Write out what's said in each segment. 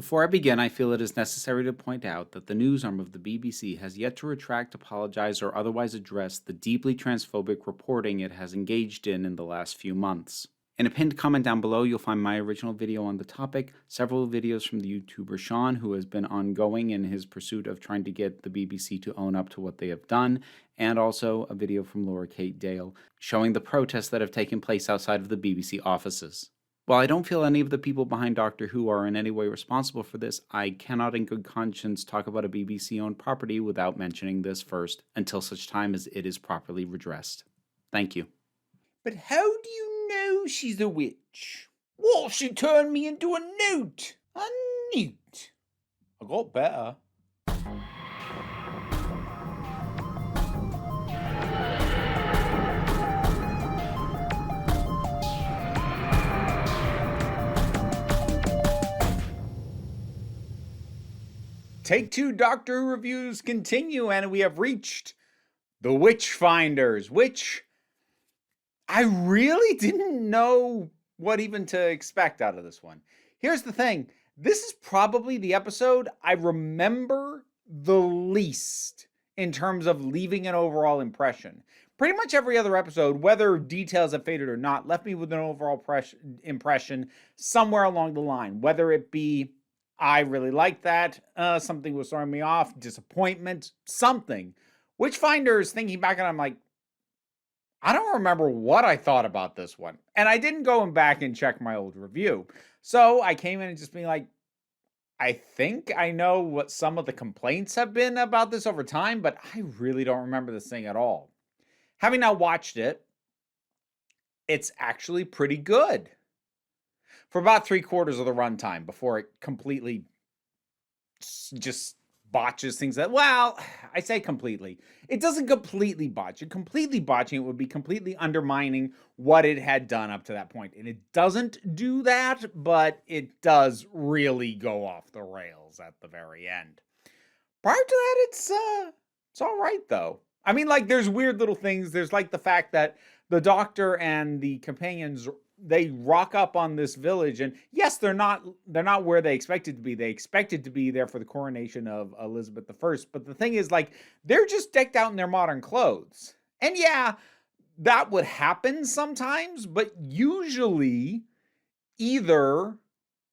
Before I begin, I feel it is necessary to point out that the news arm of the BBC has yet to retract, apologize, or otherwise address the deeply transphobic reporting it has engaged in the last few months. In a pinned comment down below, you'll find my original video on the topic, several videos from the YouTuber Sean, who has been ongoing in his pursuit of trying to get the BBC to own up to what they have done, and also a video from Laura Kate Dale showing the protests that have taken place outside of the BBC offices. While I don't feel any of the people behind Doctor Who are in any way responsible for this, I cannot in good conscience talk about a BBC-owned property without mentioning this first, until such time as it is properly redressed. Thank you. But how do you know she's a witch? What, she turned me into a newt? A newt? I got better. Take Two Doctor Who reviews continue, and we have reached the Witchfinders, which I really didn't know what even to expect out of this one. Here's the thing. This is probably the episode I remember the least in terms of leaving an overall impression. Pretty much every other episode, whether details have faded or not, left me with an overall impression somewhere along the line, whether it be I really liked that, something was throwing me off, disappointment, something. Witchfinders, thinking back on it, I'm like, I don't remember what I thought about this one. And I didn't go back and check my old review. So I came in and just being like, I think I know what some of the complaints have been about this over time, but I really don't remember this thing at all. Having now watched it, it's actually pretty good. For about 3/4 of the runtime before it completely just botches things that, well, I say completely. It doesn't completely botch it. Completely botching it would be completely undermining what it had done up to that point. And it doesn't do that, but it does really go off the rails at the very end. Prior to that, it's all right though. I mean, like, there's weird little things. There's like the fact that the Doctor and the companions, they rock up on this village, and yes, they're not where they expected to be. They expected to be there for the coronation of Elizabeth I, but the thing is, like, they're just decked out in their modern clothes. And yeah, that would happen sometimes, but usually either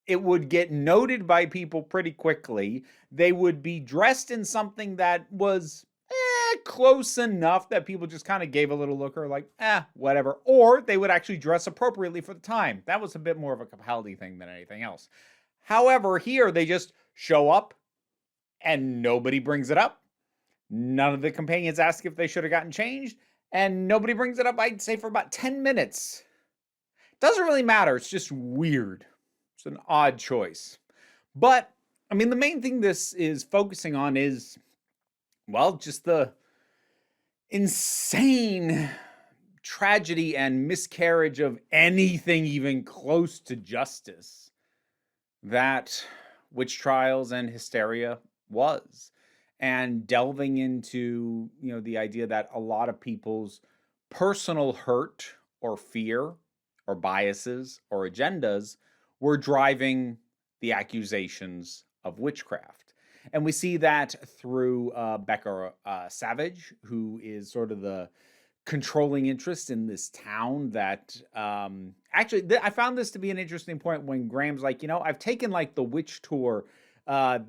it would get noted by people pretty quickly, they would be dressed in something that was close enough that people just kind of gave a little look or like, whatever. Or they would actually dress appropriately for the time. That was a bit more of a Capaldi thing than anything else. However, here they just show up and nobody brings it up. None of the companions ask if they should have gotten changed, and nobody brings it up, I'd say, for about 10 minutes. Doesn't really matter. It's just weird. It's an odd choice. But, I mean, the main thing this is focusing on is, well, just the insane tragedy and miscarriage of anything even close to justice that witch trials and hysteria was. And delving into, the idea that a lot of people's personal hurt or fear or biases or agendas were driving the accusations of witchcraft. And we see that through Becca Savage, who is sort of the controlling interest in this town that actually, I found this to be an interesting point when Graham's like, I've taken like the witch tour.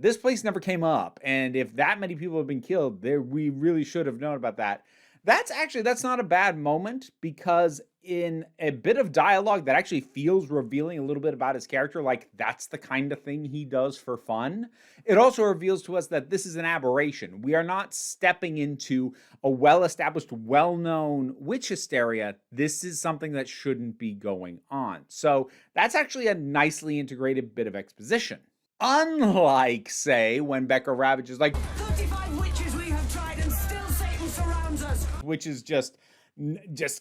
This place never came up. And if that many people have been killed, we really should have known about that. That's not a bad moment, because in a bit of dialogue that actually feels revealing a little bit about his character, like that's the kind of thing he does for fun. It also reveals to us that this is an aberration. We are not stepping into a well-established, well-known witch hysteria. This is something that shouldn't be going on. So that's actually a nicely integrated bit of exposition. Unlike, say, when Becca Ravage is like, 35 witches we have tried and still Satan surrounds us. Which is just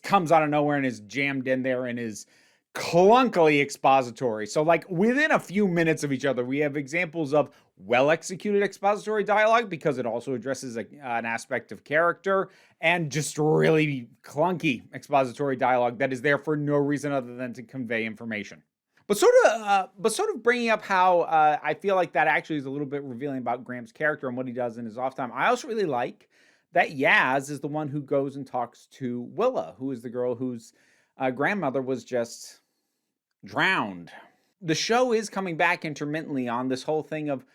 comes out of nowhere and is jammed in there and is clunkily expository. So like within a few minutes of each other, we have examples of well-executed expository dialogue because it also addresses an aspect of character, and just really clunky expository dialogue that is there for no reason other than to convey information. But sort of bringing up how I feel like that actually is a little bit revealing about Graham's character and what he does in his off time. I also really like that Yaz is the one who goes and talks to Willa, who is the girl whose grandmother was just drowned. The show is coming back intermittently on this whole thing of,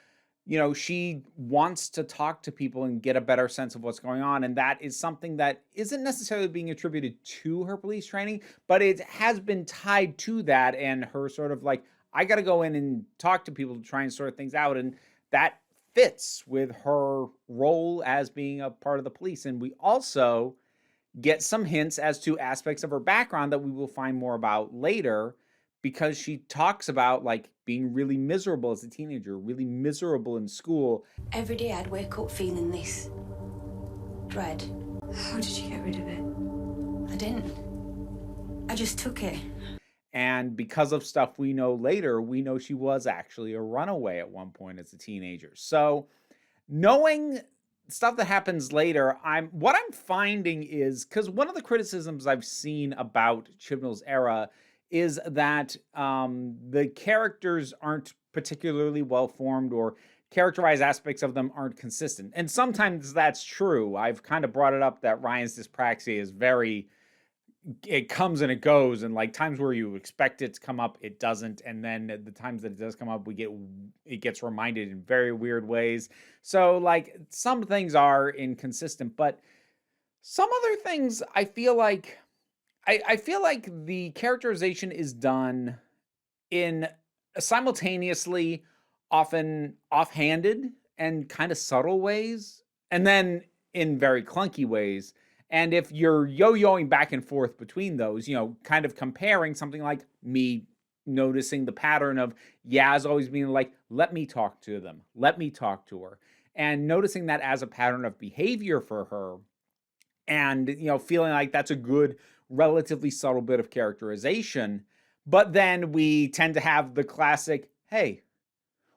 she wants to talk to people and get a better sense of what's going on. And that is something that isn't necessarily being attributed to her police training, but it has been tied to that and her sort of like, I got to go in and talk to people to try and sort things out. And that fits with her role as being a part of the police. And we also get some hints as to aspects of her background that we will find more about later, because she talks about like being really miserable as a teenager, really miserable in school. Every day I'd wake up feeling this dread. How did you get rid of it? I didn't. I just took it. And because of stuff we know later, we know she was actually a runaway at one point as a teenager. So knowing stuff that happens later, what I'm finding is, because one of the criticisms I've seen about Chibnall's era is that the characters aren't particularly well formed, or characterized aspects of them aren't consistent. And sometimes that's true. I've kind of brought it up that Ryan's dyspraxia is it comes and it goes, and like times where you expect it to come up, it doesn't. And then the times that it does come up, it gets reminded in very weird ways. So like some things are inconsistent, but some other things I feel like the characterization is done in simultaneously, often offhanded and kind of subtle ways, and then in very clunky ways. And if you're yo-yoing back and forth between those, kind of comparing something like me noticing the pattern of Yaz always being like, let me talk to them, let me talk to her, and noticing that as a pattern of behavior for her, and feeling like that's a good, relatively subtle bit of characterization. But then we tend to have the classic, hey,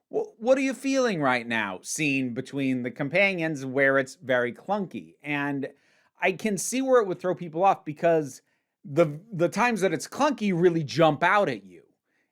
what are you feeling right now scene between the companions, where it's very clunky. And I can see where it would throw people off, because the times that it's clunky really jump out at you.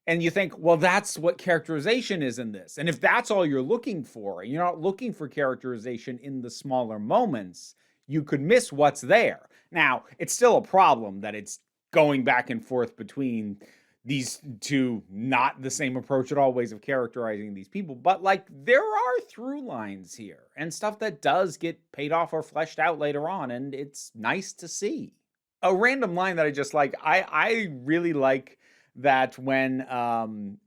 And you think, well, that's what characterization is in this. And if that's all you're looking for, and you're not looking for characterization in the smaller moments, you could miss what's there. Now, it's still a problem that it's going back and forth between these two, not the same approach at all, ways of characterizing these people. But like, there are through lines here and stuff that does get paid off or fleshed out later on, and it's nice to see. A random line that I just like, I really like that when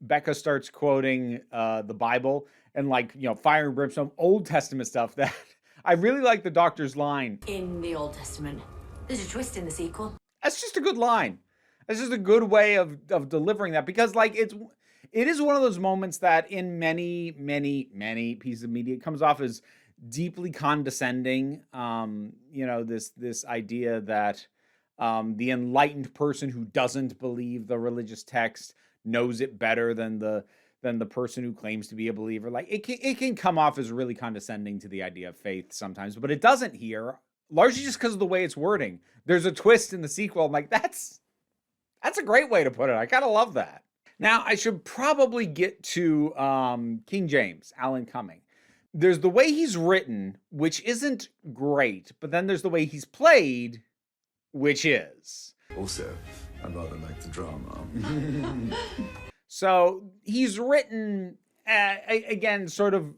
Becca starts quoting the Bible and like, fire and brimstone, Old Testament stuff, that I really like the doctor's line. In the Old Testament. There's a twist in the sequel. That's just a good line. That's just a good way of delivering that, because like it is one of those moments that in many pieces of media it comes off as deeply condescending. This idea that the enlightened person who doesn't believe the religious text knows it better than the person who claims to be a believer. Like it can come off as really condescending to the idea of faith sometimes, but it doesn't here, largely just because of the way it's wording. There's a twist in the sequel. I'm like, that's a great way to put it. I kind of love that. Now, I should probably get to King James, Alan Cumming. There's the way he's written, which isn't great, but then there's the way he's played, which is. Also, I rather like the drama. So he's written, again, sort of,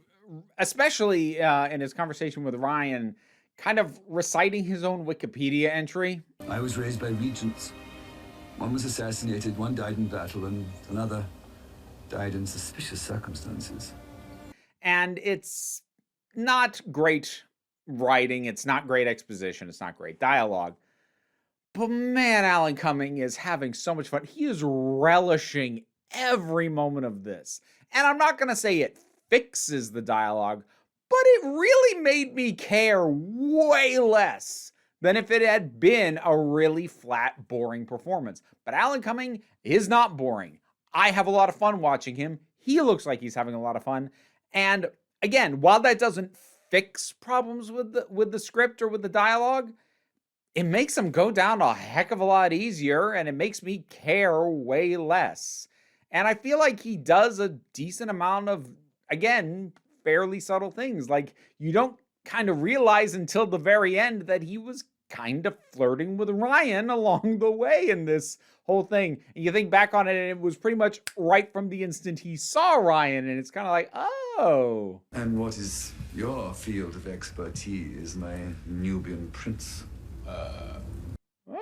especially in his conversation with Ryan, kind of reciting his own Wikipedia entry. I was raised by regents. One was assassinated, one died in battle, and another died in suspicious circumstances. And it's not great writing, it's not great exposition, it's not great dialogue. But man, Alan Cumming is having so much fun. He is relishing every moment of this. And I'm not going to say it fixes the dialogue, but it really made me care way less than if it had been a really flat, boring performance. But Alan Cumming is not boring. I have a lot of fun watching him. He looks like he's having a lot of fun. And again, while that doesn't fix problems with the script or with the dialogue, it makes them go down a heck of a lot easier, and it makes me care way less. And I feel like he does a decent amount of, again, fairly subtle things. Like, you don't kind of realize until the very end that he was kind of flirting with Ryan along the way in this whole thing. And you think back on it, and it was pretty much right from the instant he saw Ryan, and it's kind of like, oh. And what is your field of expertise, my Nubian prince?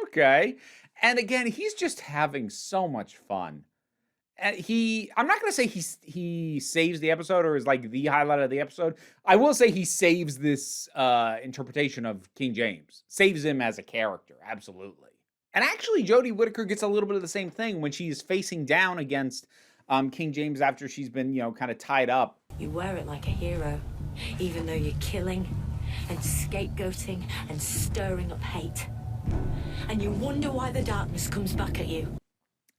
Okay. And again, he's just having so much fun. And I'm not going to say he saves the episode or is like the highlight of the episode. I will say he saves this interpretation of King James. Saves him as a character, absolutely. And actually, Jodie Whittaker gets a little bit of the same thing when she's facing down against King James after she's been, kind of tied up. You wear it like a hero, even though you're killing and scapegoating and stirring up hate. And you wonder why the darkness comes back at you.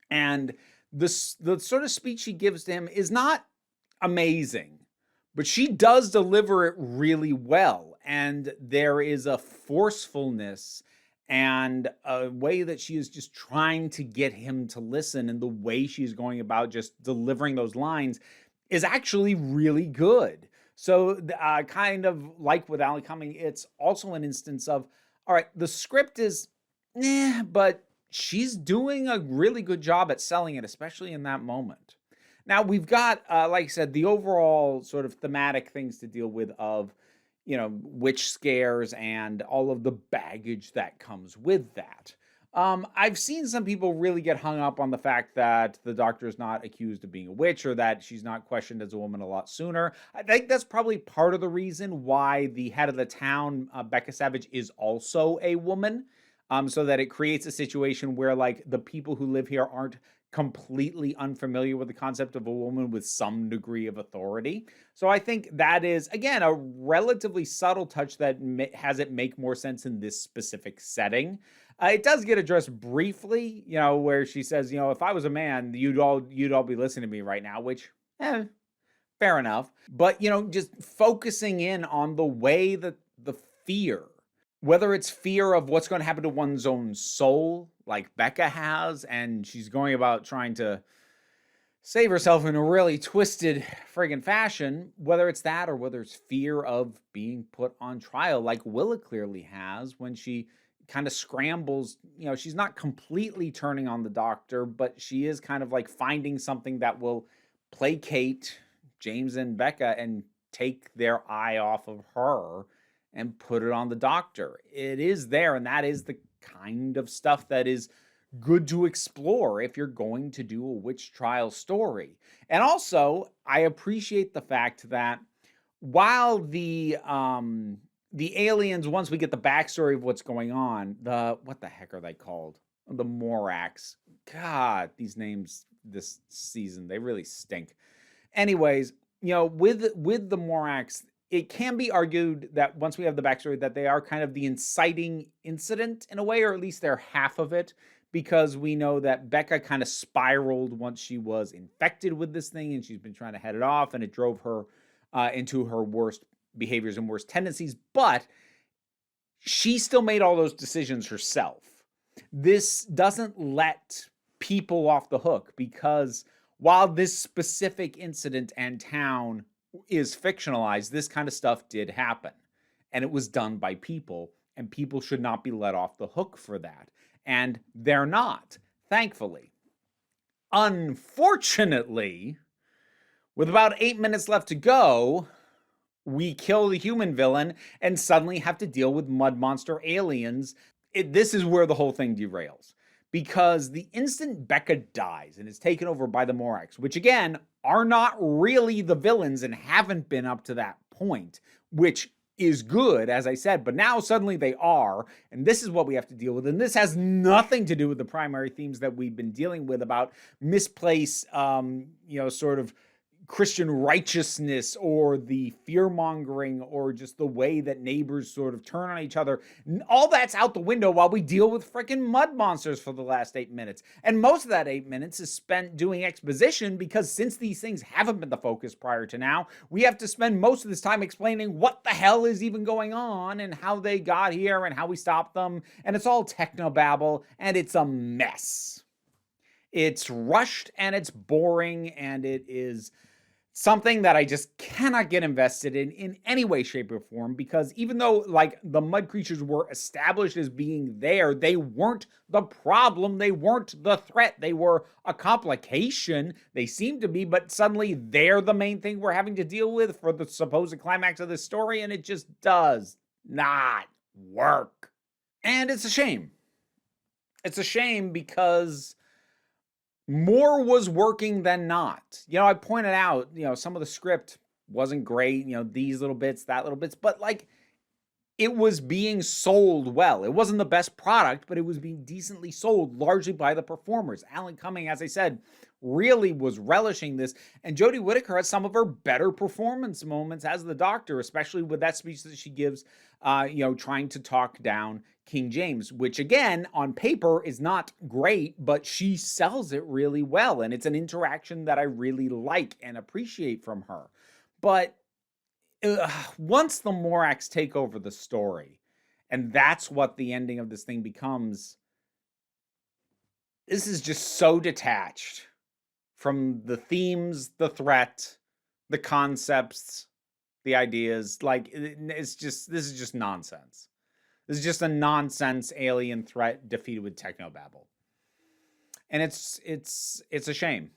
And the sort of speech she gives to him is not amazing, but she does deliver it really well. And there is a forcefulness and a way that she is just trying to get him to listen, and the way she's going about just delivering those lines is actually really good. So kind of like with Alan Cumming, it's also an instance of, all right, the script is, but she's doing a really good job at selling it, especially in that moment. Now, we've got, like I said, the overall sort of thematic things to deal with of, witch scares and all of the baggage that comes with that. I've seen some people really get hung up on the fact that the Doctor is not accused of being a witch, or that she's not questioned as a woman a lot sooner. I think that's probably part of the reason why the head of the town, Becca Savage, is also a woman. So that it creates a situation where, like, the people who live here aren't completely unfamiliar with the concept of a woman with some degree of authority. So I think that is, again, a relatively subtle touch that has it make more sense in this specific setting. It does get addressed briefly, where she says, if I was a man, you'd all be listening to me right now, which, fair enough. But, just focusing in on the way that the fear, whether it's fear of what's going to happen to one's own soul, like Becca has, and she's going about trying to save herself in a really twisted friggin' fashion, whether it's that or whether it's fear of being put on trial, like Willa clearly has when she kind of scrambles. She's not completely turning on the Doctor, but she is kind of like finding something that will placate James and Becca and take their eye off of her and put it on the Doctor. It is there, and that is the kind of stuff that is good to explore if you're going to do a witch trial story. And also, I appreciate the fact that while the aliens, once we get the backstory of what's going on, what the heck are they called? The Morax. God, these names this season, they really stink. Anyways, with the Morax, it can be argued that once we have the backstory that they are kind of the inciting incident in a way, or at least they're half of it, because we know that Becca kind of spiraled once she was infected with this thing, and she's been trying to head it off, and it drove her into her worst behaviors and worst tendencies, but she still made all those decisions herself. This doesn't let people off the hook, because while this specific incident and town is fictionalized, this kind of stuff did happen, and it was done by people, and people should not be let off the hook for that, and they're not, thankfully. Unfortunately, with about 8 minutes left to go, we kill the human villain and suddenly have to deal with mud monster aliens. This is where the whole thing derails, because the instant Becca dies and is taken over by the Morax, which again are not really the villains and haven't been up to that point, which is good, as I said, but now suddenly they are, and this is what we have to deal with. And this has nothing to do with the primary themes that we've been dealing with about misplaced, sort of Christian righteousness, or the fear-mongering, or just the way that neighbors sort of turn on each other. All that's out the window while we deal with freaking mud monsters for the last 8 minutes. And most of that 8 minutes is spent doing exposition, because since these things haven't been the focus prior to now, we have to spend most of this time explaining what the hell is even going on, and how they got here, and how we stopped them. And it's all technobabble, and it's a mess. It's rushed and it's boring, and it is something that I just cannot get invested in any way, shape, or form, because even though like the mud creatures were established as being there, they weren't the problem. They weren't the threat. They were a complication. They seem to be, but suddenly they're the main thing we're having to deal with for the supposed climax of the story, and it just does not work. And it's a shame. It's a shame because more was working than not. I pointed out, some of the script wasn't great, these little bits, that little bits, but like it was being sold well. It wasn't the best product, but it was being decently sold largely by the performers. Alan Cumming, as I said, really was relishing this, and Jodie Whittaker has some of her better performance moments as the Doctor, especially with that speech that she gives, trying to talk down King James, which again, on paper is not great, but she sells it really well, and it's an interaction that I really like and appreciate from her. But once the Morax take over the story, and that's what the ending of this thing becomes, this is just so detached from the themes, the threat, the concepts, the ideas. Like, this is just nonsense. This is just a nonsense alien threat defeated with technobabble. And it's a shame.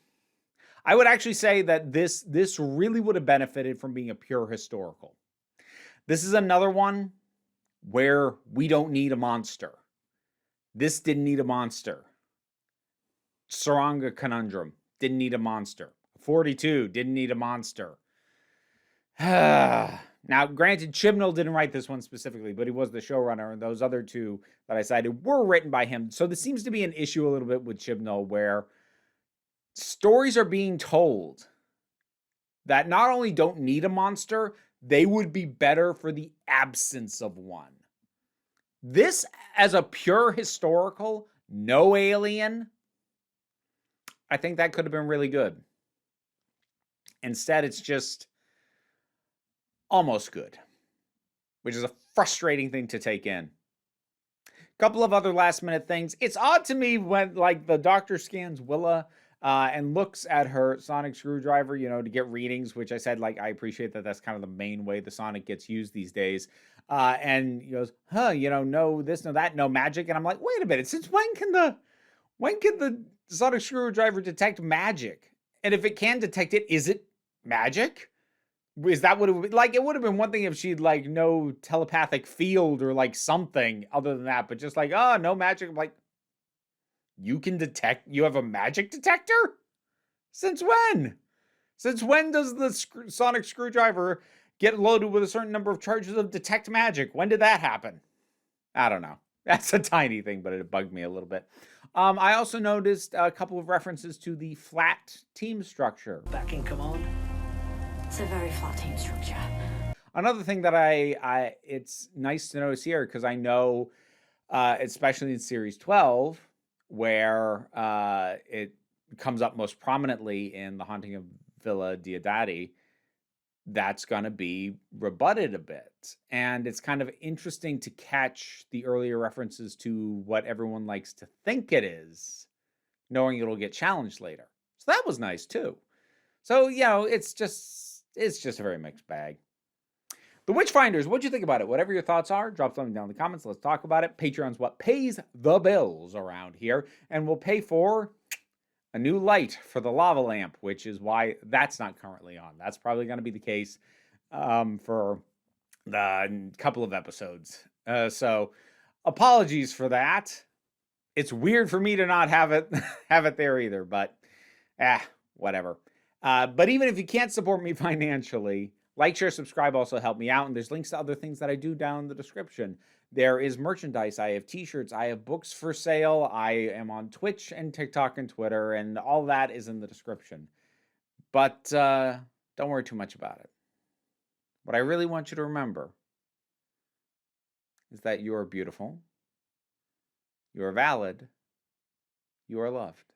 I would actually say that this really would have benefited from being a pure historical. This is another one where we don't need a monster. This didn't need a monster. Saranga Conundrum didn't need a monster. 42 didn't need a monster. Now, granted, Chibnall didn't write this one specifically, but he was the showrunner, and those other two that I cited were written by him. So this seems to be an issue a little bit with Chibnall, where stories are being told that not only don't need a monster, they would be better for the absence of one. This, as a pure historical, no alien, I think that could have been really good. Instead, it's just almost good, which is a frustrating thing to take in. A couple of other last minute things. It's odd to me when like the Doctor scans Willa and looks at her sonic screwdriver, to get readings, which I said, like, I appreciate that that's kind of the main way the sonic gets used these days. And he goes, no this, no that, no magic. And I'm like, wait a minute, since when can the sonic screwdriver detect magic? And if it can detect it, is it magic? Is that what it would be? Like, it would have been one thing if she'd like no telepathic field or like something other than that, but just like, oh, no magic. I'm like, you have a magic detector? Since when? Since when does the sonic screwdriver get loaded with a certain number of charges of detect magic? When did that happen? I don't know. That's a tiny thing, but it bugged me a little bit. I also noticed a couple of references to the flat team structure. Back in command. It's a very flat team structure. Another thing that I it's nice to notice here, because I know, especially in Series 12, where it comes up most prominently in The Haunting of Villa Diodati, that's going to be rebutted a bit. And it's kind of interesting to catch the earlier references to what everyone likes to think it is, knowing it'll get challenged later. So that was nice too. So, it's just a very mixed bag. The Witchfinders, what'd you think about it? Whatever your thoughts are, drop something down in the comments. Let's talk about it. Patreon's what pays the bills around here, and will pay for a new light for the lava lamp, which is why that's not currently on. That's probably going to be the case for the couple of episodes. So apologies for that. It's weird for me to not have it there either, but whatever. But even if you can't support me financially, like, share, subscribe also help me out. And there's links to other things that I do down in the description. There is merchandise. I have t-shirts. I have books for sale. I am on Twitch and TikTok and Twitter, and all that is in the description. But don't worry too much about it. What I really want you to remember is that you are beautiful, you are valid, you are loved.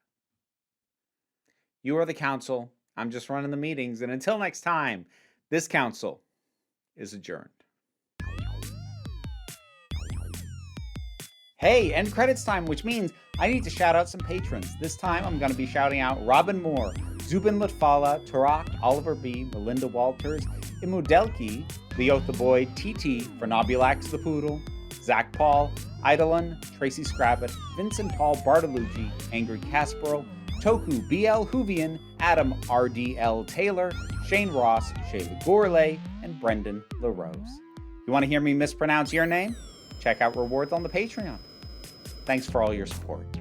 You are the council. I'm just running the meetings. And until next time, this council is adjourned. Hey, end credits time, which means I need to shout out some patrons. This time I'm going to be shouting out Robin Moore, Zubin Litfala, Tarak, Oliver B., Melinda Walters, Imudelki, Leo the Boy, TT, Fernobulax the Poodle, Zach Paul, Eidolon, Tracy Scrabbit, Vincent Paul Bartolucci, Angry Casperl, Toku BL Hoovian, Adam RDL Taylor, Shane Ross, Shayla Gourlay, and Brendan LaRose. You want to hear me mispronounce your name? Check out rewards on the Patreon. Thanks for all your support.